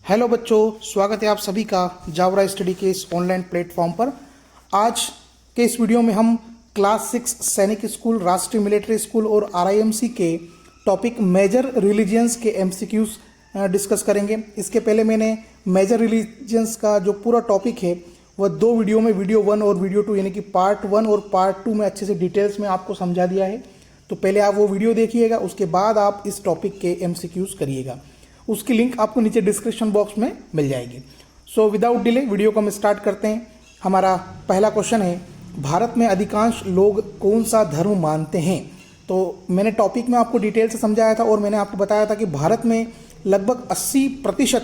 Hello बच्चों, स्वागत है आप सभी का जावरा स्टडी के इस ऑनलाइन प्लेटफॉर्म पर। आज के इस वीडियो में हम क्लास 6 सैनिक स्कूल, राष्ट्रीय मिलिट्री स्कूल और आरआईएमसी के टॉपिक मेजर रिलीजियंस के एमसीक्यूज डिस्कस करेंगे। इसके पहले मैंने मेजर रिलीजियंस का जो पूरा टॉपिक है वह दो वीडियो में, वीडियो 1 और वीडियो 2 यानी कि पार्ट 1 और पार्ट 2 में अच्छे से डिटेल्स में आपको समझा दिया है। तो पहले आप वो वीडियो देखिएगा, उसके बाद आप इस टॉपिक के एमसीक्यूज करिएगा। उसकी लिंक आपको नीचे डिस्क्रिप्शन बॉक्स में मिल जाएगी। सो विदाउट डिले वीडियो को हम स्टार्ट करते हैं। हमारा पहला क्वेश्चन है, भारत में अधिकांश लोग कौन सा धर्म मानते हैं? तो मैंने टॉपिक में आपको डिटेल से समझाया था और मैंने आपको बताया था कि भारत में लगभग 80%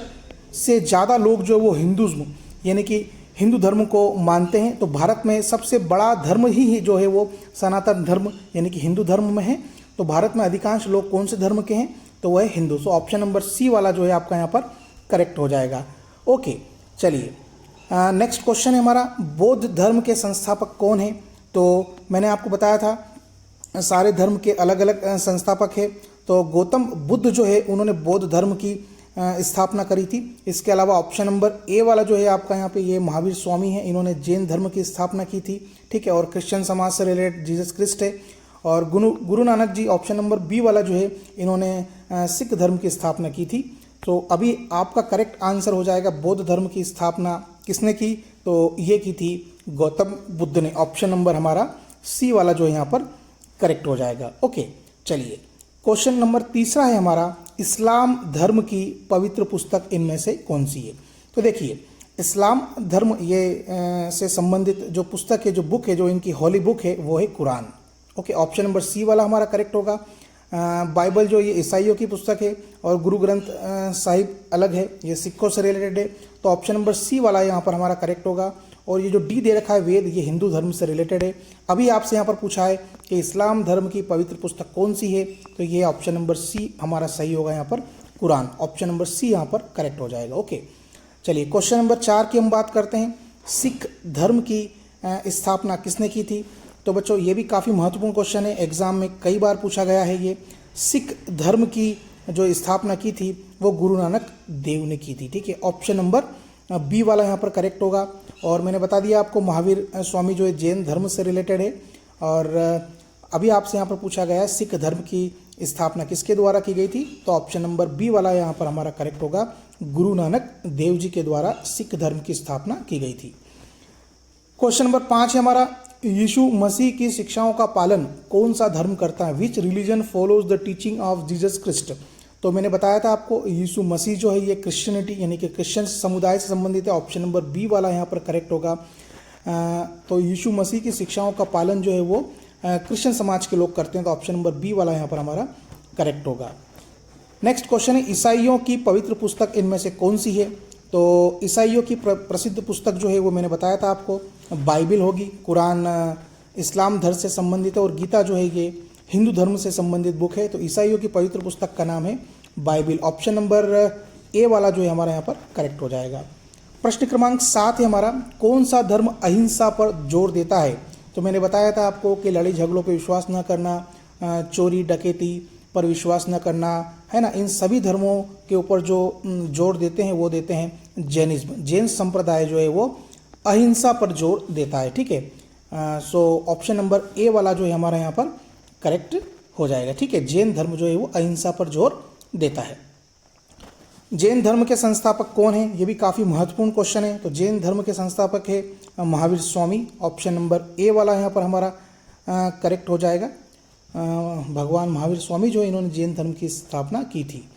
से ज़्यादा लोग जो है वो हिंदुज़्म यानी कि हिंदू धर्म को मानते हैं। तो भारत में सबसे बड़ा धर्म ही जो है वो सनातन धर्म यानी कि हिंदू धर्म में है। तो भारत में अधिकांश लोग कौन से धर्म के हैं? तो वह है Hindu. So option number C वाला जो है आपका यहाँ पर करेक्ट हो जाएगा। ओके, चलिए नेक्स्ट क्वेश्चन है हमारा, बौद्ध धर्म के संस्थापक कौन है? तो मैंने आपको बताया था सारे धर्म के अलग अलग संस्थापक है। तो गौतम बुद्ध जो है उन्होंने बौद्ध धर्म की स्थापना करी थी। इसके अलावा ऑप्शन नंबर ए वाला जो है आपका यहाँ पे ये महावीर स्वामी है, इन्होंने जैन धर्म की स्थापना की थी। ठीक है, और क्रिश्चियन समाज से रिलेटेड जीसस क्रिस्ट है। और Guru Nanak ji option number B वाला जो है इन्होंने सिख धर्म की स्थापना की थी। तो अभी आपका करेक्ट आंसर हो जाएगा, बौद्ध धर्म की स्थापना किसने की? तो ये की थी गौतम बुद्ध ने। ऑप्शन नंबर हमारा सी वाला जो है यहाँ पर करेक्ट हो जाएगा। ओके, चलिए क्वेश्चन नंबर तीसरा है हमारा, इस्लाम धर्म की पवित्र पुस्तक इनमें से कौन सी है? तो देखिए, इस्लाम धर्म ये से संबंधित जो पुस्तक है, जो बुक है, जो इनकी हॉली बुक है वो है Quran. Okay, option number C वाला हमारा करेक्ट होगा। बाइबल जो ये ईसाइयों की पुस्तक है और गुरु ग्रंथ साहिब अलग है, ये सिखों से रिलेटेड है। तो ऑप्शन नंबर सी वाला यहाँ पर हमारा करेक्ट होगा। और ये जो डी दे रखा है वेद, ये हिंदू धर्म से रिलेटेड है। अभी आपसे यहाँ पर पूछा है कि इस्लाम धर्म की पवित्र पुस्तक कौन सी है? तो ये ऑप्शन नंबर सी हमारा सही होगा यहाँ पर, कुरान। ऑप्शन नंबर सी यहाँ पर करेक्ट हो जाएगा। ओके, चलिए क्वेश्चन नंबर 4 की हम बात करते हैं, सिख धर्म की स्थापना किसने की थी? तो बच्चों ये भी काफ़ी महत्वपूर्ण क्वेश्चन है, एग्जाम में कई बार पूछा गया है। ये सिख धर्म की जो स्थापना की थी वो गुरु नानक देव ने की थी। ठीक है, ऑप्शन नंबर बी वाला यहाँ पर करेक्ट होगा। और मैंने बता दिया आपको महावीर स्वामी जो है जैन धर्म से रिलेटेड है। और अभी आपसे यहाँ पर पूछा गया है सिख धर्म की स्थापना किसके द्वारा की गई थी? तो ऑप्शन नंबर बी वाला यहाँ पर हमारा करेक्ट होगा, गुरु नानक देव जी के द्वारा सिख धर्म की स्थापना की गई थी। क्वेश्चन नंबर 5 है हमारा, यीशु मसीह की शिक्षाओं का पालन कौन सा धर्म करता है? Which religion follows the teaching of Jesus Christ? तो मैंने बताया था आपको यीशु मसीह जो है ये क्रिश्चियनिटी यानी कि क्रिश्चियन समुदाय से संबंधित है। ऑप्शन नंबर बी वाला यहाँ पर करेक्ट होगा। तो यीशु मसीह की शिक्षाओं का पालन जो है वो क्रिश्चियन समाज के लोग करते हैं। तो ऑप्शन नंबर बी वाला यहाँ पर हमारा करेक्ट होगा। नेक्स्ट क्वेश्चन है, ईसाइयों की पवित्र पुस्तक इनमें से कौन सी है? तो ईसाइयों की प्रसिद्ध पुस्तक जो है वो मैंने बताया था आपको, बाइबिल होगी, कुरान इस्लाम धर्म से संबंधित है और गीता जो है ये हिंदू धर्म से संबंधित बुक है। तो ईसाइयों की पवित्र पुस्तक का नाम है बाइबिल। ऑप्शन नंबर ए वाला जो है हमारा यहाँ पर करेक्ट हो जाएगा। प्रश्न क्रमांक 7 है हमारा, कौन सा धर्म अहिंसा पर जोर देता है? तो मैंने बताया था आपको कि लड़ाई झगड़ों पर विश्वास न करना, चोरी डकैती पर विश्वास न करना, है ना, इन सभी धर्मों के ऊपर जो जोर देते हैं वो देते हैं जैनिज्म। जैन संप्रदाय जो है वो अहिंसा पर जोर देता है। ठीक है, सो ऑप्शन नंबर ए वाला जो है हमारा यहाँ पर करेक्ट हो जाएगा। ठीक है, जैन धर्म जो है वो अहिंसा पर जोर देता है। जैन धर्म के संस्थापक कौन है? ये भी काफ़ी महत्वपूर्ण क्वेश्चन है। तो जैन धर्म के संस्थापक है महावीर स्वामी। ऑप्शन नंबर ए वाला यहाँ पर हमारा करेक्ट हो जाएगा। भगवान महावीर स्वामी जो है इन्होंने जैन धर्म की स्थापना की थी।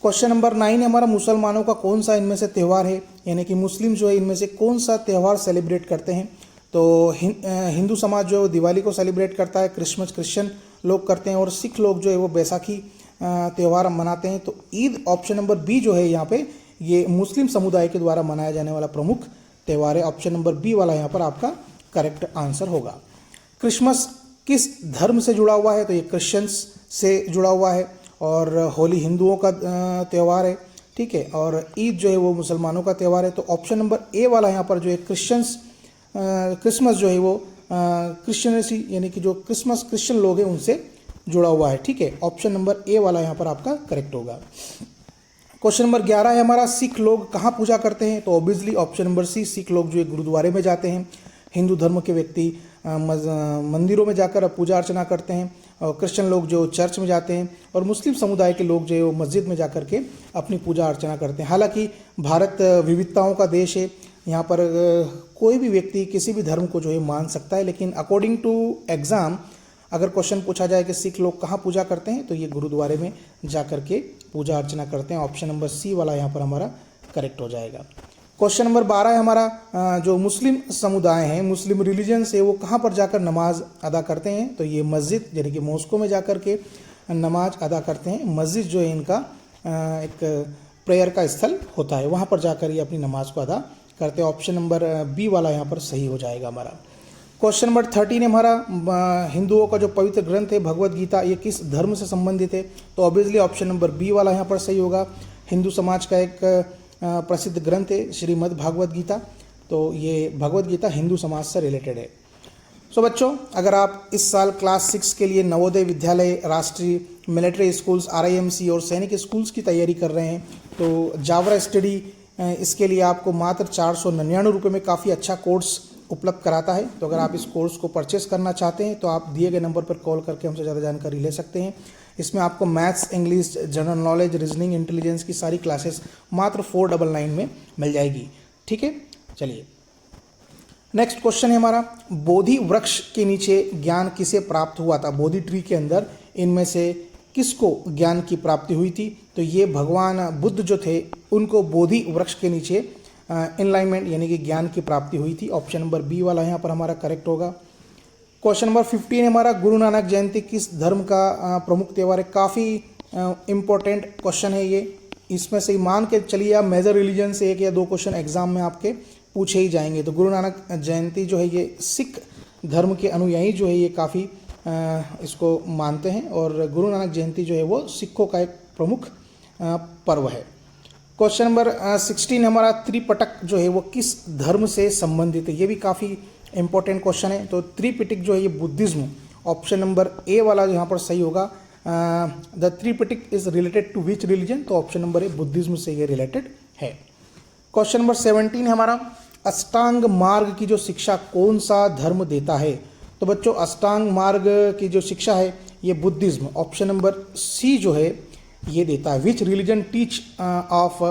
क्वेश्चन नंबर 9 है हमारा, मुसलमानों का कौन सा इनमें से त्यौहार है? यानी कि मुस्लिम जो है इनमें से कौन सा त्यौहार सेलिब्रेट करते हैं? तो हिंदू समाज जो है वो दिवाली को सेलिब्रेट करता है, क्रिसमस क्रिश्चियन लोग करते हैं और सिख लोग जो है वो बैसाखी त्यौहार मनाते हैं। तो ईद ऑप्शन नंबर बी जो है यहाँ पे ये मुस्लिम समुदाय के द्वारा मनाया जाने वाला प्रमुख त्यौहार है। ऑप्शन नंबर बी वाला यहाँ पर आपका करेक्ट आंसर होगा। क्रिसमस किस धर्म से जुड़ा हुआ है? तो ये क्रिश्चियंस से जुड़ा हुआ है और होली हिंदुओं का त्यौहार है। ठीक है, और ईद जो है वो मुसलमानों का त्यौहार है। तो ऑप्शन नंबर ए वाला यहाँ पर जो है क्रिसमस जो है वो क्रिश्चियनिटी यानी कि जो क्रिश्चियन लोग हैं उनसे जुड़ा हुआ है। ठीक है, ऑप्शन नंबर ए वाला यहाँ पर आपका करेक्ट होगा। क्वेश्चन नंबर 11 है हमारा, सिख लोग कहाँ पूजा करते हैं? तो obviously option number C, Sikh लोग जो है गुरुद्वारे में जाते हैं। हिंदू धर्म के व्यक्ति मंदिरों में जाकर पूजा अर्चना करते हैं, और क्रिश्चियन लोग जो चर्च में जाते हैं, और मुस्लिम समुदाय के लोग जो है वो मस्जिद में जाकर के अपनी पूजा अर्चना करते हैं। हालांकि भारत विविधताओं का देश है, यहाँ पर कोई भी व्यक्ति किसी भी धर्म को जो है मान सकता है, लेकिन अकॉर्डिंग टू एग्ज़ाम अगर क्वेश्चन पूछा जाए कि सिख लोग कहाँ पूजा करते हैं, तो ये गुरुद्वारे में जा कर के पूजा अर्चना करते हैं। ऑप्शन नंबर सी वाला यहाँ पर हमारा करेक्ट हो जाएगा। क्वेश्चन नंबर 12 है हमारा, जो मुस्लिम समुदाय हैं, मुस्लिम रिलीजन से, वो कहाँ पर जाकर नमाज अदा करते हैं? तो ये मस्जिद यानी कि मॉस्को में जाकर के नमाज अदा करते हैं। मस्जिद जो है इनका एक प्रेयर का स्थल होता है, वहाँ पर जाकर ये अपनी नमाज को अदा करते हैं। ऑप्शन नंबर बी वाला यहाँ पर सही हो जाएगा हमारा। क्वेश्चन नंबर 13 हमारा, हिंदुओं का जो पवित्र ग्रंथ है भगवत गीता, ये किस धर्म से संबंधित है? तो ऑब्वियसली ऑप्शन नंबर बी वाला यहाँ पर सही होगा। हिंदू समाज का एक प्रसिद्ध ग्रंथ है श्रीमद् भागवत गीता, तो ये भगवत गीता हिंदू समाज से रिलेटेड है। सो बच्चों, अगर आप इस साल क्लास 6 के लिए नवोदय विद्यालय, राष्ट्रीय मिलिट्री स्कूल्स, RIMC और सैनिक स्कूल्स की तैयारी कर रहे हैं, तो जावरा स्टडी इसके लिए आपको मात्र 499 रुपये में काफ़ी अच्छा कोर्स उपलब्ध कराता है। तो अगर आप इस कोर्स को परचेस करना चाहते हैं तो आप दिए गए नंबर पर कॉल करके हमसे ज़्यादा जानकारी ले सकते हैं। इसमें आपको maths, English, general knowledge, reasoning, intelligence की सारी क्लासेस मात्र 499 में मिल जाएगी। ठीक है, चलिए नेक्स्ट क्वेश्चन है हमारा, बोधि वृक्ष के नीचे ज्ञान किसे प्राप्त हुआ था? बोधि ट्री के अंदर इनमें से किसको ज्ञान की प्राप्ति हुई थी? तो ये भगवान बुद्ध जो थे उनको बोधि वृक्ष के नीचे एनलाइनमेंट यानी कि ज्ञान की प्राप्ति हुई थी। ऑप्शन नंबर बी वाला यहाँ पर हमारा करेक्ट होगा। क्वेश्चन नंबर 15 हमारा, गुरु नानक जयंती किस धर्म का प्रमुख त्यौहार है? काफ़ी इम्पोर्टेंट क्वेश्चन है ये। इसमें से मान के चलिए आप मेजर रिलीजन से 1 या 2 क्वेश्चन एग्जाम में आपके पूछे ही जाएंगे। तो गुरु नानक जयंती जो है ये सिख धर्म के अनुयायी जो है ये काफ़ी इसको मानते हैं, और गुरु नानक जयंती जो है वो सिखों का एक प्रमुख पर्व है। क्वेश्चन नंबर 16 हमारा, त्रिपिटक जो है वो किस धर्म से संबंधित है? ये भी काफ़ी इंपॉर्टेंट क्वेश्चन है। तो त्रिपिटक जो है ये बुद्धिज्म, ऑप्शन नंबर ए वाला यहाँ पर सही होगा। The Tripitaka is related to which religion? तो ऑप्शन नंबर ए बुद्धिज्म से ये रिलेटेड है। क्वेश्चन नंबर 17 हमारा, अष्टांग मार्ग की जो शिक्षा कौन सा धर्म देता है? तो बच्चों अष्टांग मार्ग की जो शिक्षा है ये बुद्धिज्म, ऑप्शन नंबर सी जो है ये देता है। Which religion teach of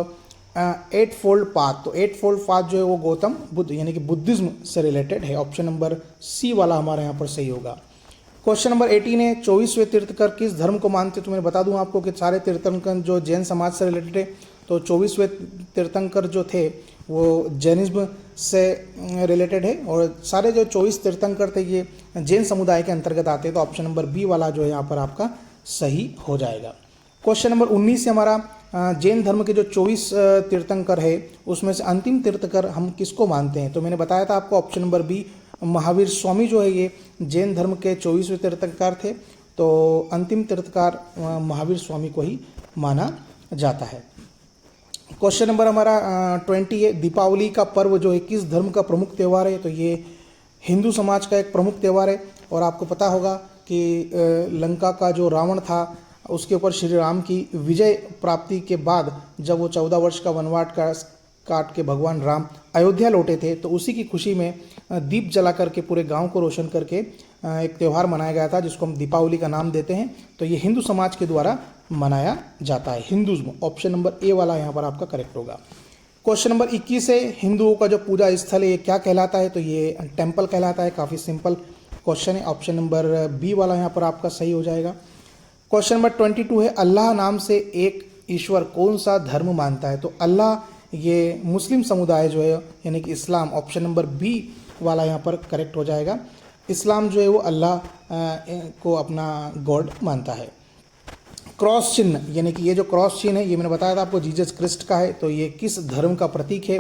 8 fold path? तो 8 फोल्ड पाथ जो है वो गौतम बुद्ध यानी कि बुद्धिज्म से रिलेटेड है। ऑप्शन नंबर सी वाला हमारे यहाँ पर सही होगा। क्वेश्चन नंबर 18 है, 24वें तीर्थंकर किस धर्म को मानते? तो मैं बता दूं आपको कि सारे तीर्थंकर जो जैन समाज से रिलेटेड है, तो 24वें तीर्थंकर जो थे वो जैनिज्म से रिलेटेड है, और सारे जो 24 तीर्थंकर थे ये जैन समुदाय के अंतर्गत आते हैं। तो ऑप्शन नंबर बी वाला जो है यहाँ पर आपका सही हो जाएगा। क्वेश्चन नंबर 19 से हमारा, जैन धर्म के जो 24 तीर्थंकर है उसमें से अंतिम तीर्थंकर हम किसको मानते हैं? तो मैंने बताया था आपको option number B, Mahavir Swami जो है ये जैन धर्म के 24वें तीर्थंकर थे, तो अंतिम तीर्थंकर महावीर स्वामी को ही माना जाता है। क्वेश्चन नंबर हमारा 20 है, दीपावली का पर्व जो है किस धर्म का प्रमुख त्यौहार है? तो ये हिंदू समाज का एक प्रमुख त्यौहार है, और आपको पता होगा कि लंका का जो रावण था उसके ऊपर श्री राम की विजय प्राप्ति के बाद जब वो 14 वर्ष का वनवास काट के भगवान राम अयोध्या लौटे थे, तो उसी की खुशी में दीप जला करके पूरे गांव को रोशन करके एक त्यौहार मनाया गया था जिसको हम दीपावली का नाम देते हैं। तो ये हिंदू समाज के द्वारा मनाया जाता है, हिंदुज्म। ऑप्शन नंबर ए वाला यहाँ पर आपका करेक्ट होगा। क्वेश्चन नंबर 21 है, हिंदुओं का जो पूजा स्थल है ये क्या कहलाता है? तो ये टेम्पल कहलाता है। काफ़ी सिंपल क्वेश्चन है, ऑप्शन नंबर बी वाला यहाँ पर आपका सही हो जाएगा। क्वेश्चन नंबर 22 है, अल्लाह नाम से एक ईश्वर कौन सा धर्म मानता है? तो अल्लाह ये मुस्लिम समुदाय जो है यानी कि इस्लाम, ऑप्शन नंबर बी वाला यहाँ पर करेक्ट हो जाएगा। इस्लाम जो है वो अल्लाह को अपना गॉड मानता है। क्रॉस चिन्ह यानी कि ये जो क्रॉस चिन्ह है ये मैंने बताया था आपको जीसस क्रिस्ट का है, तो ये किस धर्म का प्रतीक है?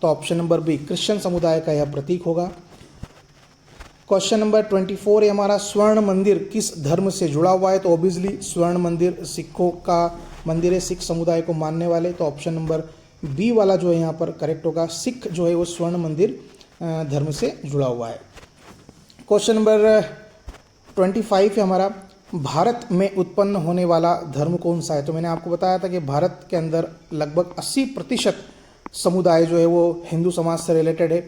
तो ऑप्शन नंबर बी, क्रिश्चियन समुदाय का यह प्रतीक होगा। क्वेश्चन नंबर 24 है हमारा, स्वर्ण मंदिर किस धर्म से जुड़ा हुआ है? तो ऑब्वियसली स्वर्ण मंदिर सिखों का मंदिर है, सिख समुदाय को मानने वाले। तो ऑप्शन नंबर बी वाला जो है यहाँ पर करेक्ट होगा। सिख जो है वो स्वर्ण मंदिर धर्म से जुड़ा हुआ है। क्वेश्चन नंबर 25 है हमारा, भारत में उत्पन्न होने वाला धर्म कौन सा है? तो मैंने आपको बताया था कि भारत के अंदर लगभग 80% समुदाय जो है वो हिंदू समाज से रिलेटेड है,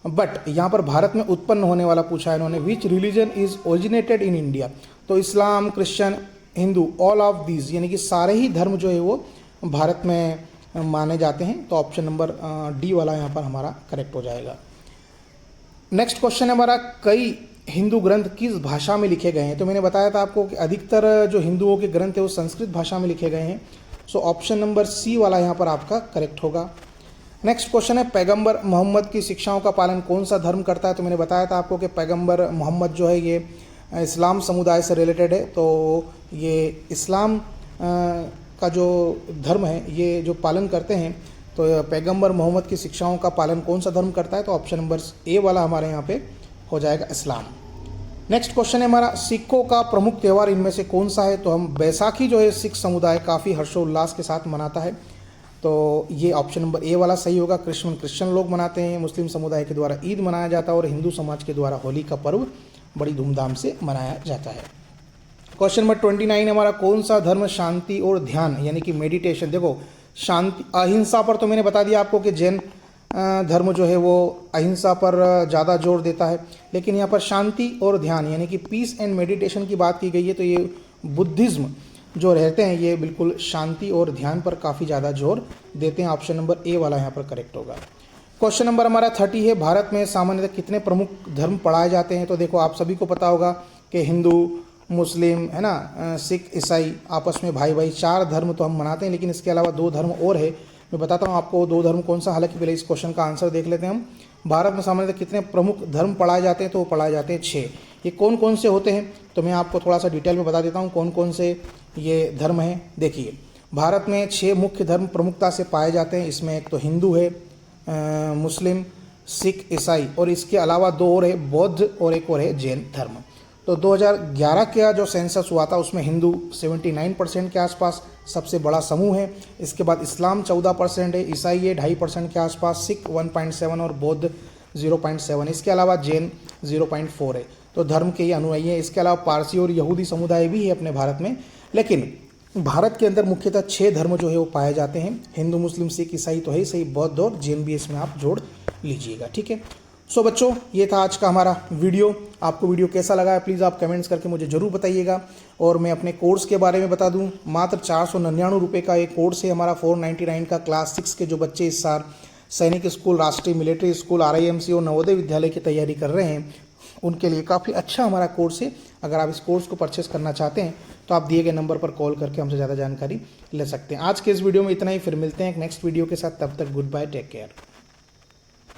बट यहाँ पर भारत में उत्पन्न होने वाला पूछा है इन्होंने, which religion is originated in India. तो Islam, Christian, Hindu, all of these, यानी कि सारे ही धर्म जो है वो भारत में माने जाते हैं। तो ऑप्शन नंबर डी वाला यहाँ पर हमारा करेक्ट हो जाएगा। नेक्स्ट क्वेश्चन है हमारा, कई हिंदू ग्रंथ किस भाषा में लिखे गए हैं? तो मैंने बताया था आपको कि अधिकतर जो हिंदुओं के ग्रंथ है वो संस्कृत भाषा में लिखे गए हैं। सो ऑप्शन नंबर सी वाला यहाँ पर आपका करेक्ट होगा। नेक्स्ट क्वेश्चन है, पैगंबर मोहम्मद की शिक्षाओं का पालन कौन सा धर्म करता है? तो मैंने बताया था आपको कि पैगंबर मोहम्मद जो है ये इस्लाम समुदाय से रिलेटेड है। तो ये इस्लाम का जो धर्म है ये जो पालन करते हैं, तो पैगंबर मोहम्मद की शिक्षाओं का पालन कौन सा धर्म करता है? तो ऑप्शन नंबर ए वाला हमारे यहाँ पे हो जाएगा इस्लाम। नेक्स्ट क्वेश्चन है हमारा, सिखों का प्रमुख त्यौहार इनमें से कौन सा है? तो हम बैसाखी जो है सिख समुदाय काफ़ी हर्षोल्लास के साथ मनाता है। तो ये ऑप्शन नंबर ए वाला सही होगा। क्रिश्चियन लोग मनाते हैं, मुस्लिम समुदाय के द्वारा ईद मनाया जाता है और हिंदू समाज के द्वारा होली का पर्व बड़ी धूमधाम से मनाया जाता है। क्वेश्चन नंबर 29 हमारा, कौन सा धर्म शांति और ध्यान यानी कि मेडिटेशन, देखो शांति अहिंसा पर तो मैंने बता दिया आपको कि जैन धर्म जो है वो अहिंसा पर ज़्यादा जोर देता है, लेकिन यहाँ पर शांति और ध्यान यानी कि पीस एंड मेडिटेशन की बात की गई है। तो ये बुद्धिज्म जो रहते हैं ये बिल्कुल शांति और ध्यान पर काफ़ी ज़्यादा जोर देते हैं। ऑप्शन नंबर ए वाला यहाँ पर करेक्ट होगा। क्वेश्चन नंबर हमारा 30 है, भारत में सामान्यतः कितने प्रमुख धर्म पढ़ाए जाते हैं? तो देखो आप सभी को पता होगा कि हिंदू, मुस्लिम है ना, सिख, ईसाई आपस में भाई भाई 4 धर्म तो हम मनाते हैं, लेकिन इसके अलावा 2 धर्म और है। मैं बताता हूँ आपको 2 धर्म कौन सा। हालांकि पहले इस क्वेश्चन का आंसर देख लेते हैं हम। भारत में सामान्यतः कितने प्रमुख धर्म पढ़ाए जाते हैं? तो वो पढ़ाए जाते हैं 6। ये कौन कौन से होते हैं? तो मैं आपको थोड़ा सा डिटेल में बता देता हूँ कौन कौन से ये धर्म हैं। देखिए, भारत में 6 मुख्य धर्म प्रमुखता से पाए जाते हैं। इसमें एक तो हिंदू है, मुस्लिम, सिख, ईसाई, और इसके अलावा 2 और है, बौद्ध और एक और है जैन धर्म। तो 2011 का जो सेंसस हुआ था उसमें हिंदू 79% के आसपास सबसे बड़ा समूह है। इसके बाद इस्लाम 14% है, ईसाई है 2.5% के आसपास, सिख 1.7 और बौद्ध 0.7। इसके अलावा जैन 0.4 है। तो धर्म के ये अनुयायी हैं। इसके अलावा पारसी और यहूदी समुदाय भी है अपने भारत में, लेकिन भारत के अंदर मुख्यतः 6 धर्म जो है वो पाए जाते हैं। हिंदू, मुस्लिम, सिख, ईसाई तो है ही सही, बौद्ध और जैन भी इसमें आप जोड़ लीजिएगा। ठीक है। सो बच्चों, ये था आज का हमारा वीडियो। आपको वीडियो कैसा लगा है प्लीज़ आप कमेंट्स करके मुझे ज़रूर बताइएगा। और मैं अपने कोर्स के बारे में बता दूं, मात्र 499 रुपये का एक कोर्स है हमारा 499 का। क्लास 6 के जो बच्चे इस साल सैनिक स्कूल, राष्ट्रीय मिलिट्री स्कूल, RIMC और नवोदय विद्यालय की तैयारी कर रहे हैं, उनके लिए काफ़ी अच्छा हमारा कोर्स है। अगर आप इस कोर्स को परचेस करना चाहते हैं तो आप दिए गए नंबर पर कॉल करके हमसे ज़्यादा जानकारी ले सकते हैं। आज के इस वीडियो में इतना ही, फिर मिलते हैं एक नेक्स्ट वीडियो के साथ। तब तक गुड बाय, टेक केयर।